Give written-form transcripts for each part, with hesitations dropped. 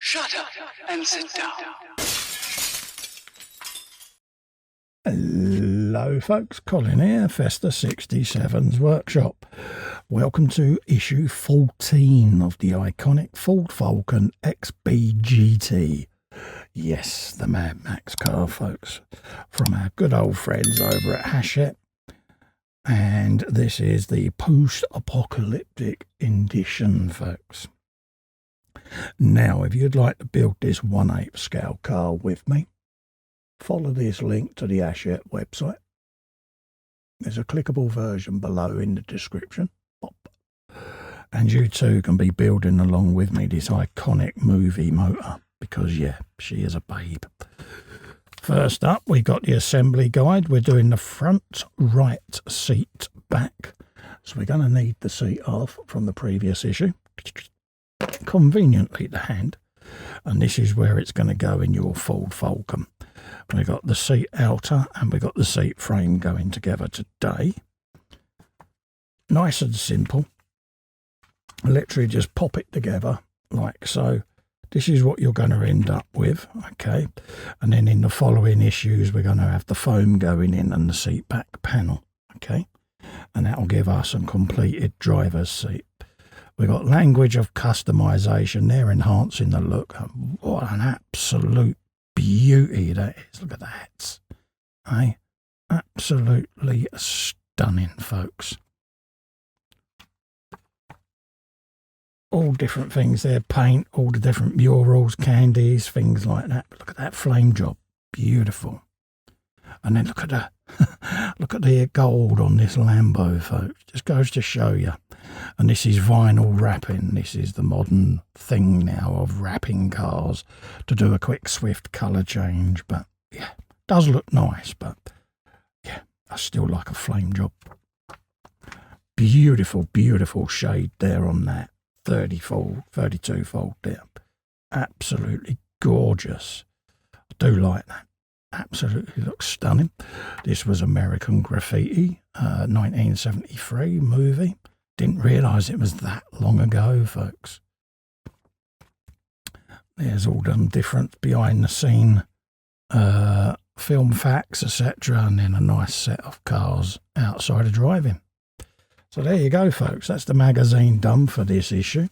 Shut up and sit down. Hello folks, Colin here, Festa 67's workshop. Welcome to issue 14 of the iconic Ford Falcon XB GT. Yes, the Mad Max car, folks, from our good old friends over at Hachette. And this is the post-apocalyptic edition, folks. Now, if you'd like to build this 1/8 scale car with me, follow this link to the Hachette website. There's a clickable version below in the description. Pop. And you too can be building along with me this iconic movie motor, because yeah, she is a babe. First up, we got the assembly guide. We're doing the front right seat back. So we're going to need the seat off from the previous issue. Conveniently to hand. And this is where it's going to go in your Ford Falcon. We got the seat outer and we got the seat frame going together today. Nice and simple. Literally just pop it together like so. This is what you're going to end up with, okay? And then in the following issues, we're going to have the foam going in and the seat back panel, okay? And that will give us a completed driver's seat. We've got language of customization. They're enhancing the look. What an absolute beauty that is. Look at that. Eh? Absolutely stunning, folks. All different things there, paint, all the different murals, candies, things like that. But look at that flame job, beautiful. And then look at the look at the gold on this Lambo, folks. Just goes to show you. And this is vinyl wrapping. This is the modern thing now of wrapping cars to do a quick, swift colour change. But yeah, does look nice. But yeah, I still like a flame job. Beautiful, beautiful shade there on that. 30-fold, 32-fold there. Absolutely gorgeous. I do like that. Absolutely looks stunning. This was American Graffiti, 1973 movie. Didn't realise it was that long ago, folks. There's all them different behind-the-scene film facts, etc. And then a nice set of cars outside of driving. So there you go, folks. That's the magazine done for this issue.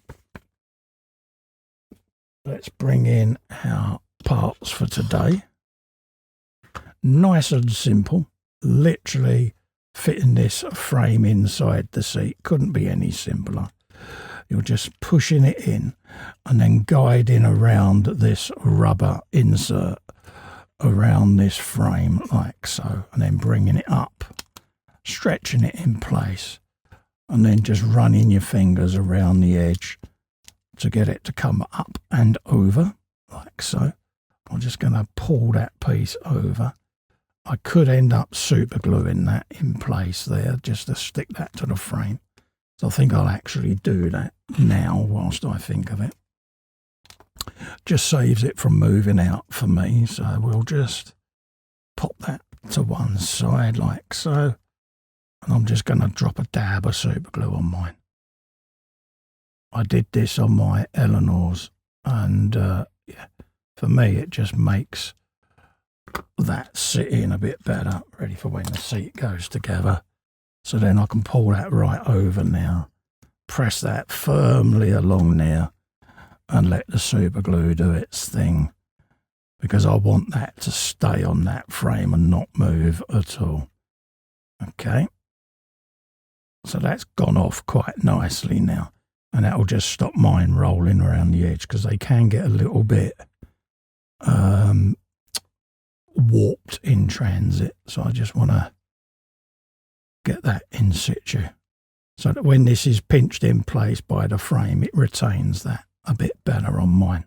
Let's bring in our parts for today. Nice and simple. Literally fitting this frame inside the seat. Couldn't be any simpler. You're just pushing it in and then guiding around this rubber insert around this frame like so. And then bringing it up, stretching it in place. And then just running your fingers around the edge to get it to come up and over, like so. I'm just going to pull that piece over. I could end up super gluing that in place there, just to stick that to the frame. So I think I'll actually do that now whilst I think of it. Just saves it from moving out for me. So we'll just pop that to one side like so. And I'm just going to drop a dab of super glue on mine. I did this on my Eleanor's, and yeah, for me it just makes that sit in a bit better, ready for when the seat goes together. So then I can pull that right over now, press that firmly along there, and let the super glue do its thing, because I want that to stay on that frame and not move at all. Okay. So that's gone off quite nicely now. And that will just stop mine rolling around the edge, because they can get a little bit warped in transit. So I just want to get that in situ, so that when this is pinched in place by the frame, it retains that a bit better on mine.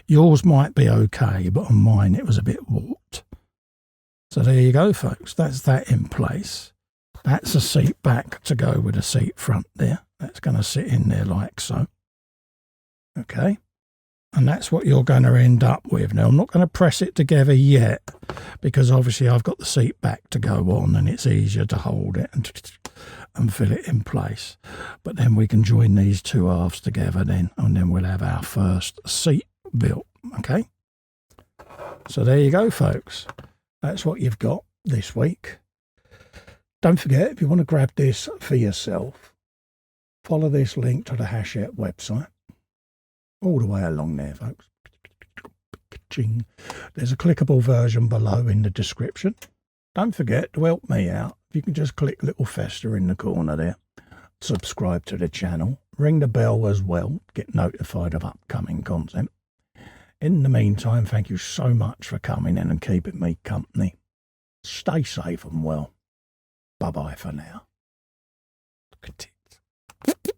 Yours might be okay, but on mine it was a bit warped. So there you go, folks. That's that in place. That's a seat back to go with a seat front there. That's going to sit in there like so. Okay. And that's what you're going to end up with. Now, I'm not going to press it together yet, because obviously I've got the seat back to go on and it's easier to hold it and fill it in place. But then we can join these two halves together then, and then we'll have our first seat built. Okay. So there you go, folks. That's what you've got this week. Don't forget, if you want to grab this for yourself, follow this link to the Hachette website. All the way along there, folks. There's a clickable version below in the description. Don't forget to help me out. If you can just click little fester in the corner there. Subscribe to the channel. Ring the bell as well. Get notified of upcoming content. In the meantime, thank you so much for coming in and keeping me company. Stay safe and well. Bye-bye for now. Look at it.